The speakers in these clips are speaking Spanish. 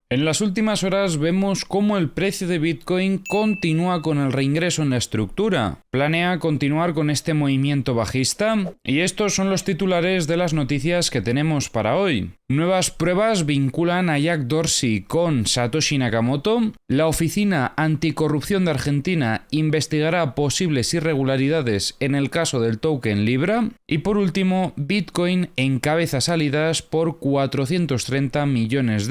En las últimas horas vemos cómo el precio de Bitcoin continúa con el reingreso en la estructura. Planea continuar con este movimiento bajista y estos son los titulares de las noticias que tenemos para hoy. Nuevas pruebas vinculan a Jack Dorsey con Satoshi Nakamoto. La Oficina Anticorrupción de Argentina investigará posibles irregularidades en el caso del token Libra. Y por último, Bitcoin encabeza salidas por $430 millones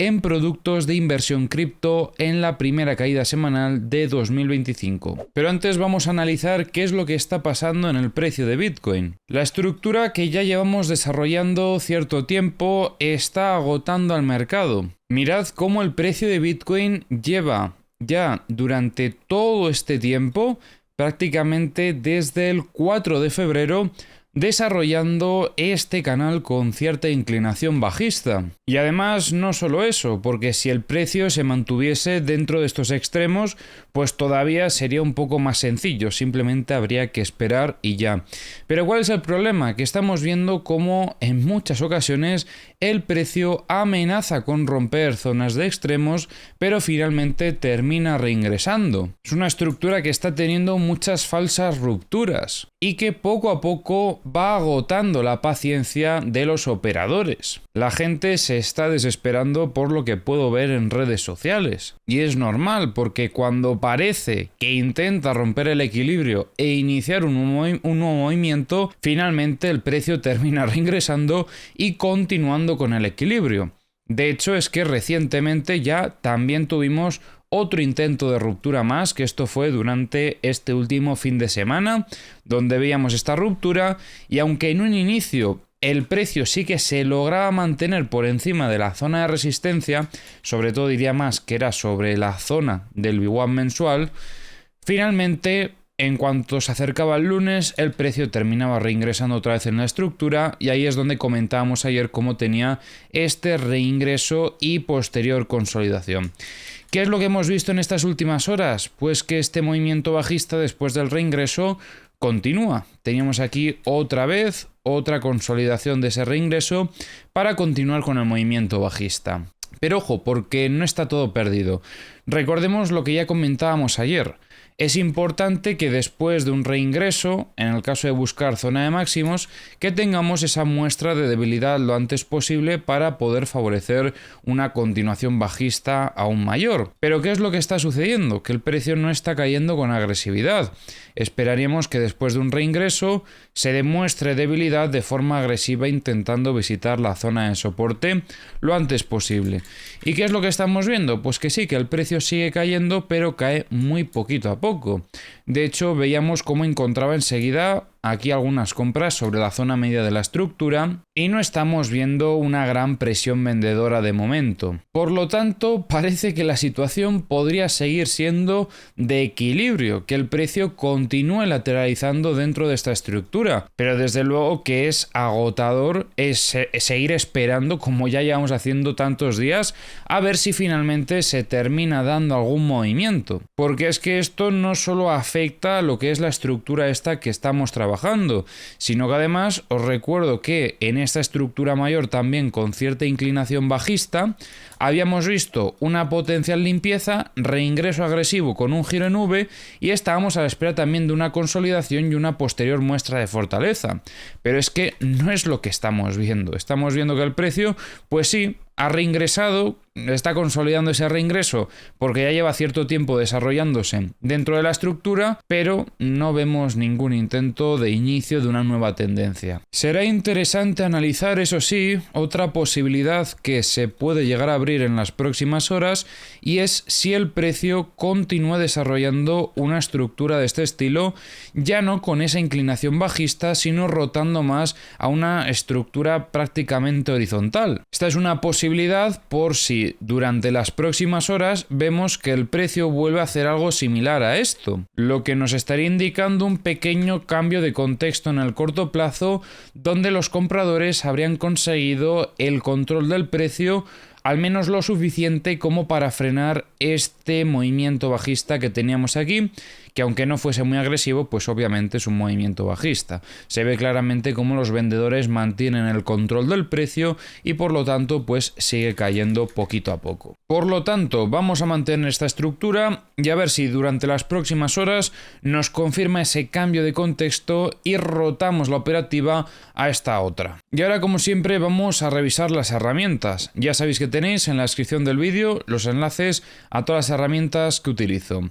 en productos de inversión cripto en la primera caída semanal de 2025. Pero antes vamos a analizar qué es lo que está pasando en el precio de Bitcoin. La estructura que ya llevamos desarrollando cierto tiempo está agotando al mercado. Mirad cómo el precio de Bitcoin lleva ya durante todo este tiempo, prácticamente desde el 4 de febrero, desarrollando este canal con cierta inclinación bajista. Y además no solo eso, porque si el precio se mantuviese dentro de estos extremos, pues todavía sería un poco más sencillo, simplemente habría que esperar y ya. Pero ¿cuál es el problema? Que estamos viendo cómo en muchas ocasiones el precio amenaza con romper zonas de extremos, pero finalmente termina reingresando. Es una estructura que está teniendo muchas falsas rupturas y que poco a poco va agotando la paciencia de los operadores. La gente se está desesperando por lo que puedo ver en redes sociales. Y es normal, porque cuando parece que intenta romper el equilibrio e iniciar un nuevo movimiento, finalmente el precio termina reingresando y continuando con el equilibrio. De hecho, es que recientemente ya también tuvimos otro intento de ruptura más, que esto fue durante este último fin de semana, donde veíamos esta ruptura y aunque en un inicio el precio sí que se lograba mantener por encima de la zona de resistencia, sobre todo diría más que era sobre la zona del VWAP mensual, finalmente en cuanto se acercaba el lunes, el precio terminaba reingresando otra vez en la estructura y ahí es donde comentábamos ayer cómo tenía este reingreso y posterior consolidación. ¿Qué es lo que hemos visto en estas últimas horas? Pues que este movimiento bajista después del reingreso continúa. Teníamos aquí otra vez otra consolidación de ese reingreso para continuar con el movimiento bajista. Pero ojo, porque no está todo perdido. Recordemos lo que ya comentábamos ayer. Es importante que después de un reingreso, en el caso de buscar zona de máximos, que tengamos esa muestra de debilidad lo antes posible para poder favorecer una continuación bajista aún mayor. Pero ¿qué es lo que está sucediendo? Que el precio no está cayendo con agresividad. Esperaríamos que después de un reingreso se demuestre debilidad de forma agresiva intentando visitar la zona de soporte lo antes posible. ¿Y qué es lo que estamos viendo? Pues que sí, que el precio sigue cayendo, pero cae muy poquito a poco. De hecho, veíamos cómo encontraba enseguida aquí algunas compras sobre la zona media de la estructura y no estamos viendo una gran presión vendedora de momento. Por lo tanto, parece que la situación podría seguir siendo de equilibrio, que el precio continúe lateralizando dentro de esta estructura, pero desde luego que es agotador seguir esperando, como ya llevamos haciendo tantos días, a ver si finalmente se termina dando algún movimiento, porque es que esto no solo afecta a lo que es la estructura esta que estamos trabajando, sino que además os recuerdo que en esta estructura mayor también con cierta inclinación bajista habíamos visto una potencial limpieza, reingreso agresivo con un giro en V y estábamos a la espera también de una consolidación y una posterior muestra de fortaleza. Pero es que no es lo que estamos viendo. Estamos viendo que el precio, pues sí, ha reingresado, está consolidando ese reingreso porque ya lleva cierto tiempo desarrollándose dentro de la estructura, pero no vemos ningún intento de inicio de una nueva tendencia. Será interesante analizar, eso sí, otra posibilidad que se puede llegar a abrir en las próximas horas y es si el precio continúa desarrollando una estructura de este estilo, ya no con esa inclinación bajista, sino rotando más a una estructura prácticamente horizontal. Esta es una posibilidad por si durante las próximas horas vemos que el precio vuelve a hacer algo similar a esto, lo que nos estaría indicando un pequeño cambio de contexto en el corto plazo donde los compradores habrían conseguido el control del precio al menos lo suficiente como para frenar este movimiento bajista que teníamos aquí, que aunque no fuese muy agresivo, pues obviamente es un movimiento bajista. Se ve claramente cómo los vendedores mantienen el control del precio y por lo tanto pues sigue cayendo poquito a poco. Por lo tanto, vamos a mantener esta estructura y a ver si durante las próximas horas nos confirma ese cambio de contexto y rotamos la operativa a esta otra. Y ahora, como siempre, vamos a revisar las herramientas. Ya sabéis que tenéis en la descripción del vídeo los enlaces a todas las herramientas que utilizo.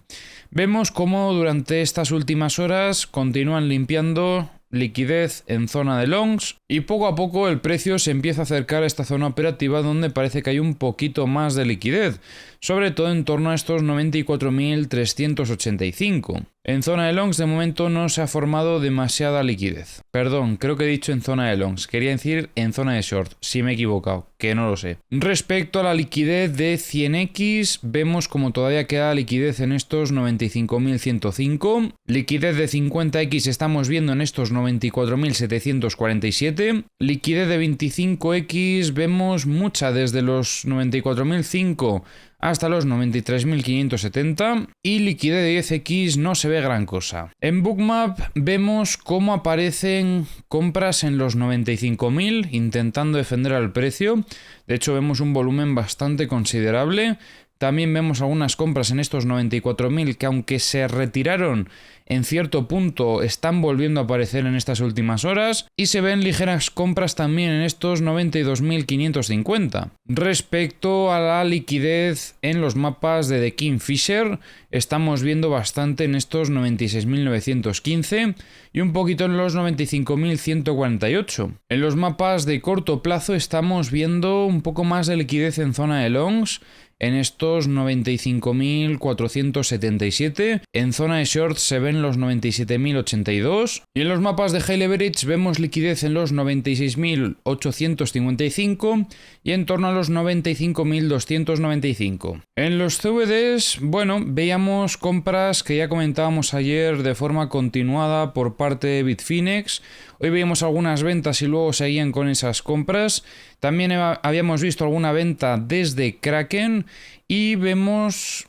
Vemos cómo durante estas últimas horas continúan limpiando liquidez en zona de longs y poco a poco el precio se empieza a acercar a esta zona operativa donde parece que hay un poquito más de liquidez, sobre todo en torno a estos 94.385. En zona de longs de momento no se ha formado demasiada liquidez. Perdón, creo que he dicho en zona de longs, quería decir en zona de short, si me he equivocado, que no lo sé. Respecto a la liquidez de 100x, vemos como todavía queda liquidez en estos 95.105. Liquidez de 50x estamos viendo en estos 94.747. Liquidez de 25x vemos mucha desde los 94.005 hasta los 93.570 y liquidez de 10x no se ve gran cosa. En Bookmap vemos cómo aparecen compras en los 95.000 intentando defender al precio. De hecho vemos un volumen bastante considerable. También vemos algunas compras en estos 94.000 que aunque se retiraron en cierto punto están volviendo a aparecer en estas últimas horas y se ven ligeras compras también en estos 92.550. Respecto a la liquidez en los mapas de The Kingfisher, estamos viendo bastante en estos 96.915 y un poquito en los 95.148. En los mapas de corto plazo estamos viendo un poco más de liquidez en zona de longs, en estos 95.477, en zona de shorts se ven los 97.082 y en los mapas de high leverage vemos liquidez en los 96.855 y en torno a los 95.295. En los CVDs, bueno, veíamos compras que ya comentábamos ayer de forma continuada por parte de Bitfinex. Hoy veíamos algunas ventas y luego seguían con esas compras. También habíamos visto alguna venta desde Kraken y vemos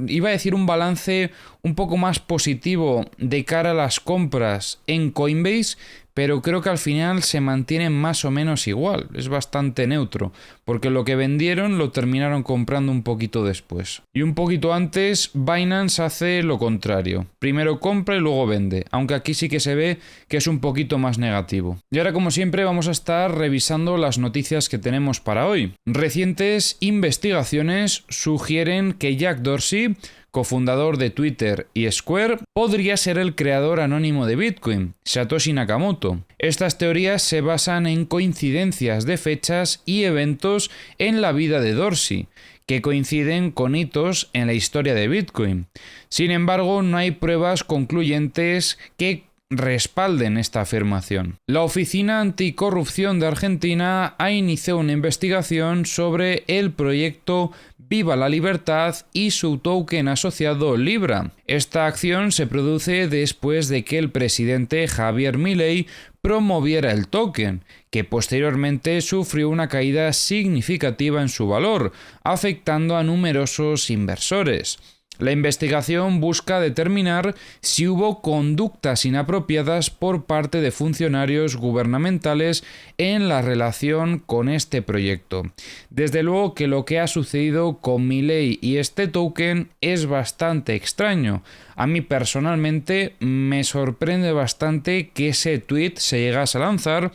iba a decir un balance un poco más positivo de cara a las compras en Coinbase, pero creo que al final se mantiene más o menos igual, es bastante neutro, porque lo que vendieron lo terminaron comprando un poquito después. Y un poquito antes Binance hace lo contrario, primero compra y luego vende, aunque aquí sí que se ve que es un poquito más negativo. Y ahora, como siempre, vamos a estar revisando las noticias que tenemos para hoy. Recientes investigaciones sugieren que Jack Dorsey, cofundador de Twitter y Square, podría ser el creador anónimo de Bitcoin, Satoshi Nakamoto. Estas teorías se basan en coincidencias de fechas y eventos en la vida de Dorsey, que coinciden con hitos en la historia de Bitcoin. Sin embargo, no hay pruebas concluyentes que respalden esta afirmación. La Oficina Anticorrupción de Argentina ha iniciado una investigación sobre el proyecto Viva la Libertad y su token asociado Libra. Esta acción se produce después de que el presidente Javier Milei promoviera el token, que posteriormente sufrió una caída significativa en su valor, afectando a numerosos inversores. La investigación busca determinar si hubo conductas inapropiadas por parte de funcionarios gubernamentales en la relación con este proyecto. Desde luego que lo que ha sucedido con Milei y este token es bastante extraño. A mí personalmente me sorprende bastante que ese tweet se llegase a lanzar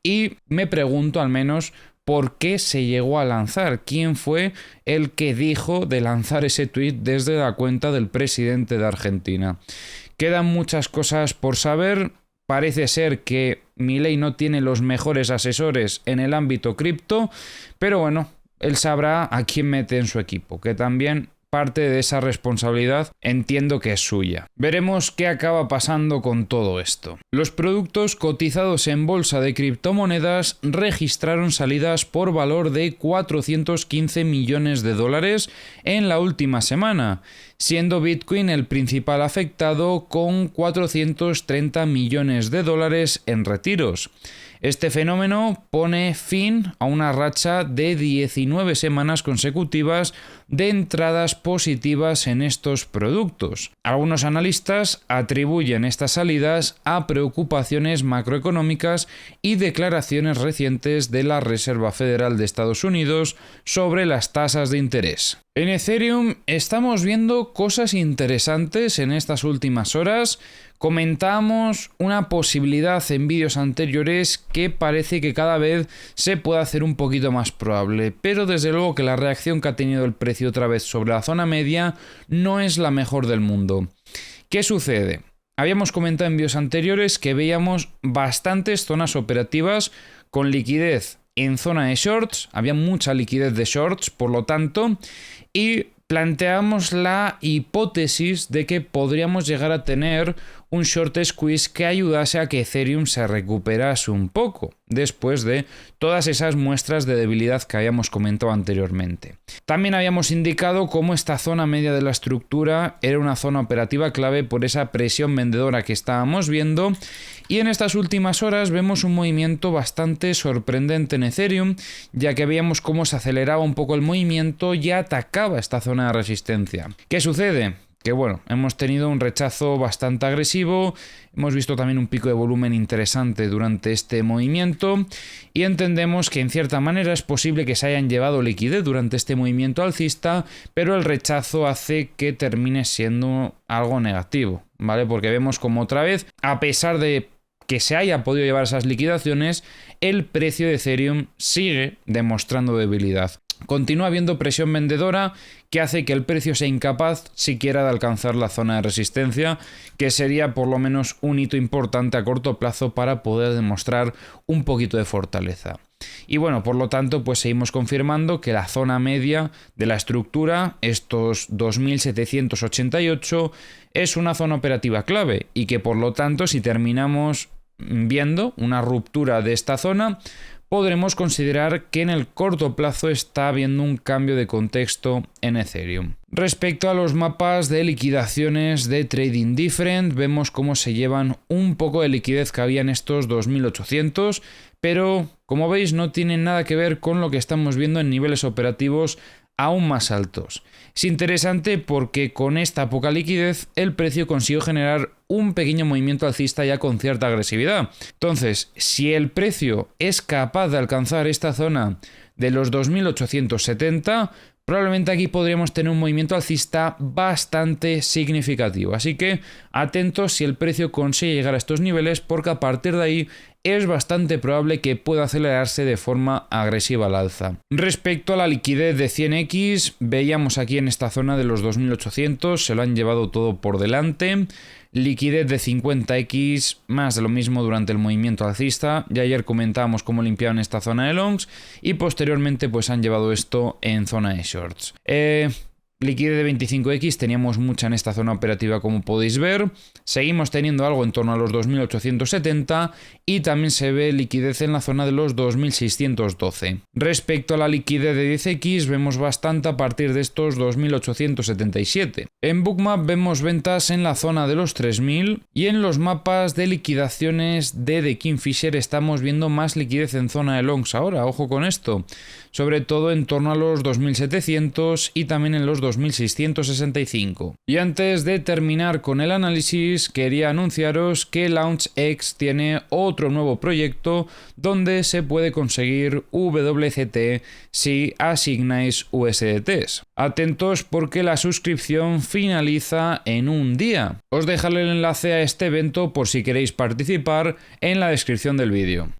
y me pregunto al menos ¿por qué se llegó a lanzar? ¿Quién fue el que dijo de lanzar ese tuit desde la cuenta del presidente de Argentina? Quedan muchas cosas por saber. Parece ser que Milei no tiene los mejores asesores en el ámbito cripto, pero bueno, él sabrá a quién mete en su equipo, que también parte de esa responsabilidad entiendo que es suya. Veremos qué acaba pasando con todo esto. Los productos cotizados en bolsa de criptomonedas registraron salidas por valor de 415 millones de dólares en la última semana, siendo Bitcoin el principal afectado con 430 millones de dólares en retiros. Este fenómeno pone fin a una racha de 19 semanas consecutivas de entradas positivas en estos productos. Algunos analistas atribuyen estas salidas a preocupaciones macroeconómicas y declaraciones recientes de la Reserva Federal de Estados Unidos sobre las tasas de interés. En Ethereum estamos viendo cosas interesantes en estas últimas horas. Comentamos una posibilidad en vídeos anteriores que parece que cada vez se puede hacer un poquito más probable, pero desde luego que la reacción que ha tenido el precio otra vez sobre la zona media no es la mejor del mundo. ¿Qué sucede? Habíamos comentado en vídeos anteriores que veíamos bastantes zonas operativas con liquidez en zona de shorts, había mucha liquidez de shorts, por lo tanto, y planteamos la hipótesis de que podríamos llegar a tener un short squeeze que ayudase a que Ethereum se recuperase un poco después de todas esas muestras de debilidad que habíamos comentado anteriormente. También habíamos indicado cómo esta zona media de la estructura era una zona operativa clave por esa presión vendedora que estábamos viendo, y en estas últimas horas vemos un movimiento bastante sorprendente en Ethereum, ya que veíamos cómo se aceleraba un poco el movimiento y atacaba esta zona de resistencia. ¿Qué sucede? Que bueno, hemos tenido un rechazo bastante agresivo, hemos visto también un pico de volumen interesante durante este movimiento y entendemos que en cierta manera es posible que se hayan llevado liquidez durante este movimiento alcista, pero el rechazo hace que termine siendo algo negativo, ¿vale? Porque vemos como otra vez, a pesar de que se haya podido llevar esas liquidaciones, el precio de Ethereum sigue demostrando debilidad. Continúa habiendo presión vendedora que hace que el precio sea incapaz siquiera de alcanzar la zona de resistencia, que sería por lo menos un hito importante a corto plazo para poder demostrar un poquito de fortaleza. Y bueno, por lo tanto, pues seguimos confirmando que la zona media de la estructura, estos 2788, es una zona operativa clave y que por lo tanto, si terminamos viendo una ruptura de esta zona, podremos considerar que en el corto plazo está habiendo un cambio de contexto en Ethereum. Respecto a los mapas de liquidaciones de Trading Different, vemos cómo se llevan un poco de liquidez que había en estos 2800, pero como veis no tienen nada que ver con lo que estamos viendo en niveles operativos aún más altos. Es interesante porque con esta poca liquidez el precio consiguió generar un pequeño movimiento alcista ya con cierta agresividad. Entonces, si el precio es capaz de alcanzar esta zona de los 2870, probablemente aquí podríamos tener un movimiento alcista bastante significativo. Así que atentos si el precio consigue llegar a estos niveles, porque a partir de ahí es bastante probable que pueda acelerarse de forma agresiva al alza. Respecto a la liquidez de 100x, veíamos aquí en esta zona de los 2800, se lo han llevado todo por delante. Liquidez de 50x, más de lo mismo durante el movimiento alcista. Ya ayer comentábamos cómo limpiaban esta zona de longs y posteriormente pues han llevado esto en zona de shorts. Liquidez de 25x, teníamos mucha en esta zona operativa como podéis ver. Seguimos teniendo algo en torno a los 2870 y también se ve liquidez en la zona de los 2612. Respecto a la liquidez de 10x, vemos bastante a partir de estos 2877. En Bookmap vemos ventas en la zona de los 3000 y en los mapas de liquidaciones de The Kingfisher estamos viendo más liquidez en zona de longs ahora, ojo con esto. Sobre todo en torno a los 2700 y también en los 2665. Y antes de terminar con el análisis, quería anunciaros que LaunchX tiene otro nuevo proyecto donde se puede conseguir WCT si asignáis USDTs. Atentos porque la suscripción finaliza en un día. Os dejaré el enlace a este evento por si queréis participar en la descripción del vídeo.